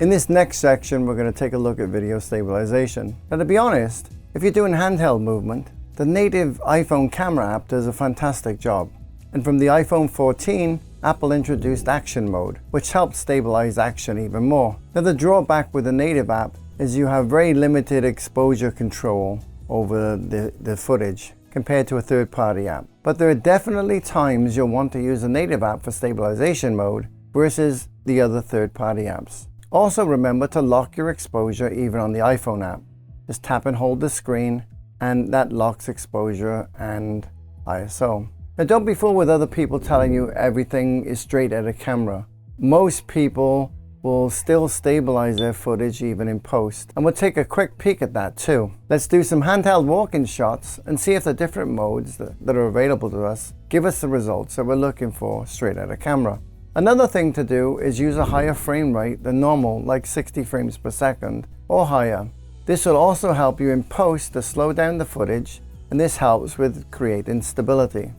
In this next section, we're going to take a look at video stabilization. Now, to be honest, if you're doing handheld movement, the native iPhone camera app does a fantastic job. And from the iPhone 14, Apple introduced action mode, which helps stabilize action even more. Now, the drawback with the native app is you have very limited exposure control over the footage compared to a third-party app. But there are definitely times you'll want to use a native app for stabilization mode versus the other third-party apps. Also remember to lock your exposure even on the iPhone app. Just tap and hold the screen and that locks exposure and ISO. Now don't be fooled with other people telling you everything is straight at a camera. Most people will still stabilize their footage even in post. And we'll take a quick peek at that too. Let's do some handheld walk-in shots and see if the different modes that are available to us give us the results that we're looking for straight at a camera. Another thing to do is use a higher frame rate than normal, like 60 frames per second or higher. This will also help you in post to slow down the footage, and this helps with creating stability.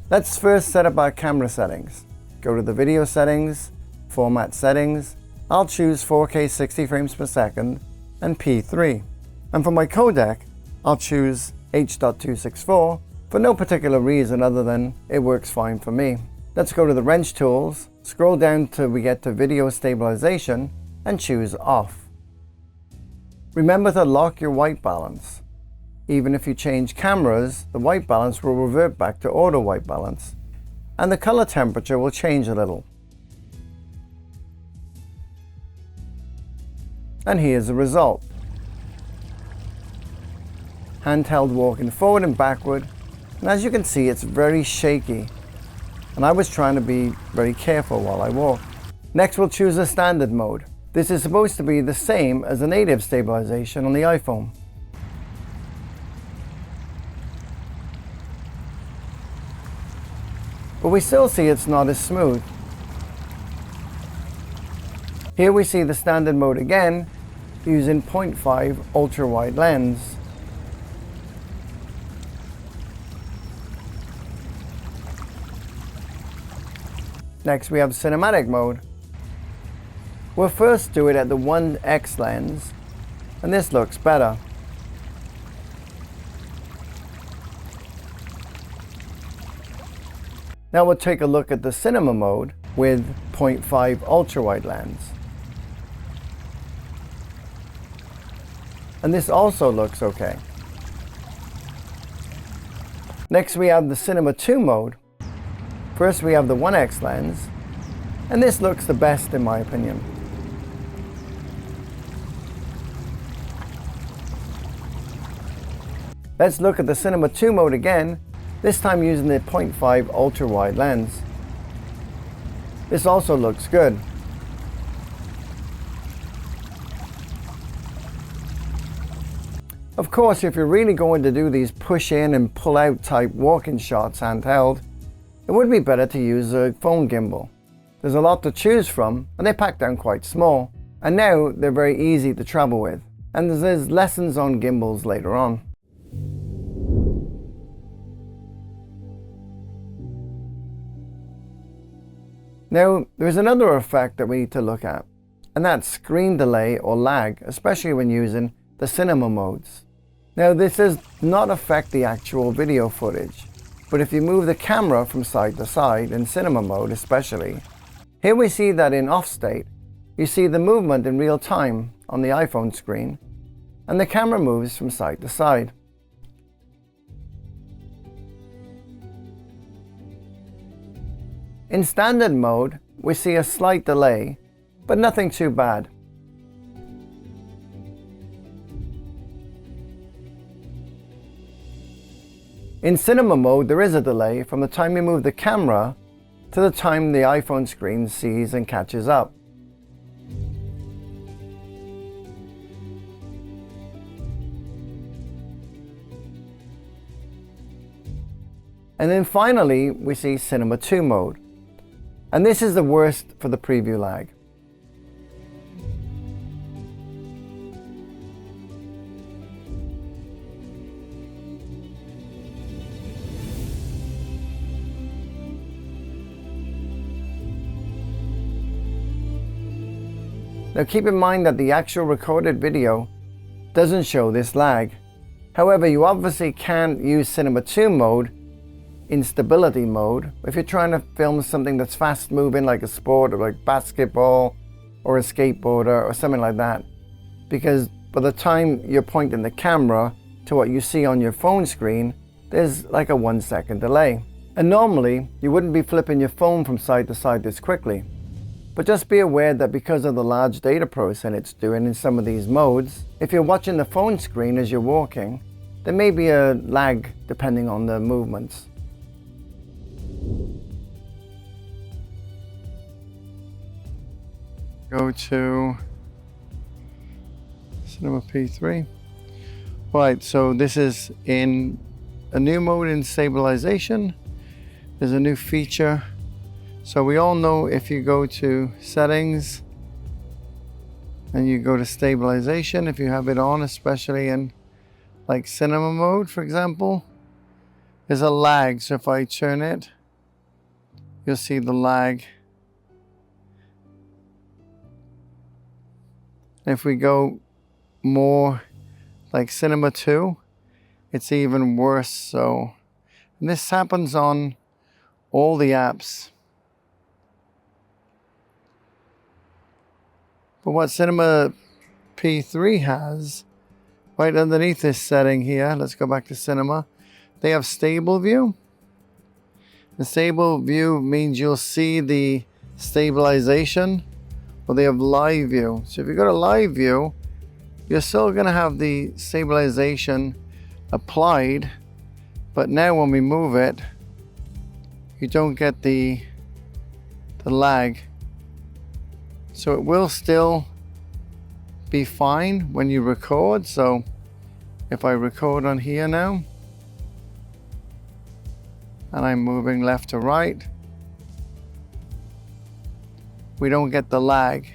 Let's first set up our camera settings. Go to the video settings, format settings. I'll choose 4K 60 frames per second and P3. And for my codec, I'll choose H.264 for no particular reason other than it works fine for me. Let's go to the wrench tools, scroll down till we get to video stabilization and choose off. Remember to lock your white balance. Even if you change cameras, the white balance will revert back to auto white balance, and the color temperature will change a little. And here's the result. Handheld walking forward and backward, and as you can see, it's very shaky. And I was trying to be very careful while I walk. Next, we'll choose a standard mode. This is supposed to be the same as the native stabilization on the iPhone. But we still see it's not as smooth. Here we see the standard mode again, using 0.5 ultra-wide lens. Next we have cinematic mode. We'll first do it at the 1x lens, and this looks better. Now we'll take a look at the cinema mode with 0.5 ultra-wide lens. And this also looks okay. Next we have the Cinema 2 mode. First we have the 1x lens, and this looks the best in my opinion. Let's look at the Cinema 2 mode again, this time using the 0.5 ultra-wide lens. This also looks good. Of course, if you're really going to do these push in and pull out type walk-in shots handheld, it would be better to use a phone gimbal. There's a lot to choose from, and they pack down quite small. And now they're very easy to travel with. And there's lessons on gimbals later on. Now, there's another effect that we need to look at, and that's screen delay or lag, especially when using the cinema modes. Now, this does not affect the actual video footage. But if you move the camera from side to side, in cinema mode especially, here we see that in off state, you see the movement in real time on the iPhone screen, and the camera moves from side to side. In standard mode, we see a slight delay, but nothing too bad. In cinema mode, there is a delay from the time you move the camera to the time the iPhone screen sees and catches up. And then finally, we see Cinema 2 mode. And this is the worst for the preview lag. Now keep in mind that the actual recorded video doesn't show this lag. However, you obviously can't use Cinema 2 mode in stability mode if you're trying to film something that's fast moving, like a sport or like basketball or a skateboarder or something like that, because by the time you're pointing the camera to what you see on your phone screen, there's like a 1 second delay. And normally you wouldn't be flipping your phone from side to side this quickly. But just be aware that because of the large data processing it's doing in some of these modes, if you're watching the phone screen as you're walking, there may be a lag depending on the movements. Go to Cinema P3. Right, so this is in a new mode in Stabilization. There's a new feature. So we all know if you go to Settings and you go to Stabilization, if you have it on, especially in like cinema mode, for example, there's a lag. So if I turn it, you'll see the lag. If we go more like Cinema 2, it's even worse. So, and this happens on all the apps. But what Cinema P3 has, right underneath this setting here, let's go back to Cinema, they have Stable View. The Stable View means you'll see the stabilization, or they have Live View. So if you go to Live View, you're still going to have the stabilization applied, but now when we move it, you don't get the lag. So it will still be fine when you record. So if I record on here now, and I'm moving left to right, we don't get the lag.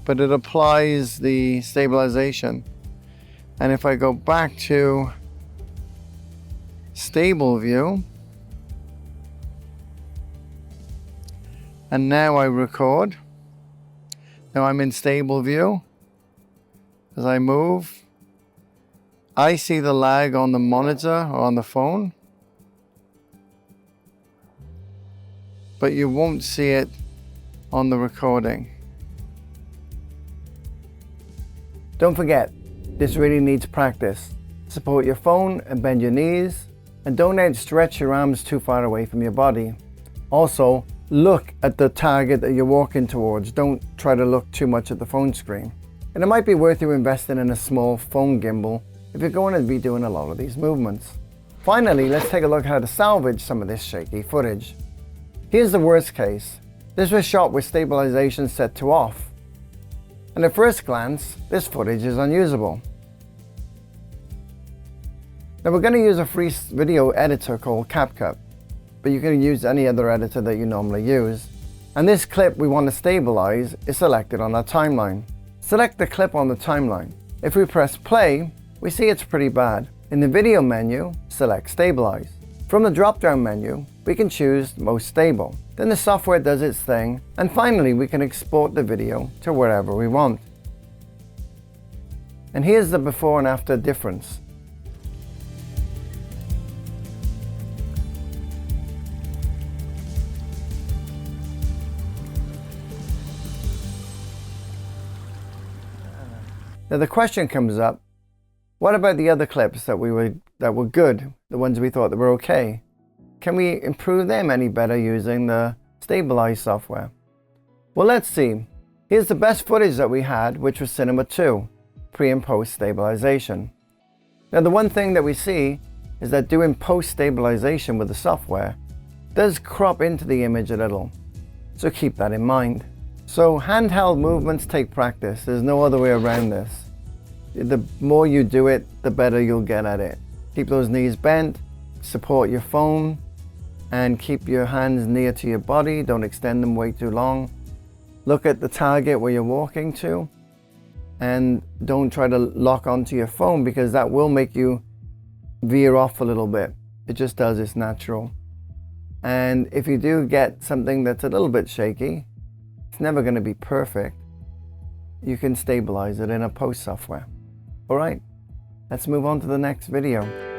But it applies the stabilization. And if I go back to Stable View, and now I record, now I'm in Stable View. As I move, I see the lag on the monitor or on the phone, but you won't see it on the recording. Don't forget, this really needs practice. Support your phone and bend your knees, and don't stretch your arms too far away from your body. Also, look at the target that you're walking towards. Don't try to look too much at the phone screen. And it might be worth you investing in a small phone gimbal if you're going to be doing a lot of these movements. Finally, let's take a look at how to salvage some of this shaky footage. Here's the worst case. This was shot with stabilization set to off. And at first glance, this footage is unusable. Now we're going to use a free video editor called CapCut, but you can use any other editor that you normally use. And this clip we want to stabilize is selected on our timeline. Select the clip on the timeline. If we press play, we see it's pretty bad. In the video menu, select Stabilize. From the drop-down menu, we can choose Most Stable. Then the software does its thing, and finally we can export the video to wherever we want. And here's the before and after difference. Now the question comes up, what about the other clips that were good, the ones we thought that were okay? Can we improve them any better using the Stabilize software? Well, let's see. Here's the best footage that we had, which was Cinema 2, pre and post stabilization. Now the one thing that we see is that doing post stabilization with the software does crop into the image a little, so keep that in mind. So handheld movements take practice. There's no other way around this. The more you do it, the better you'll get at it. Keep those knees bent, support your phone, and keep your hands near to your body. Don't extend them way too long. Look at the target where you're walking to, and don't try to lock onto your phone, because that will make you veer off a little bit. It just does, it's natural. And if you do get something that's a little bit shaky, never going to be perfect, you can stabilize it in a post software. All right, let's move on to the next video.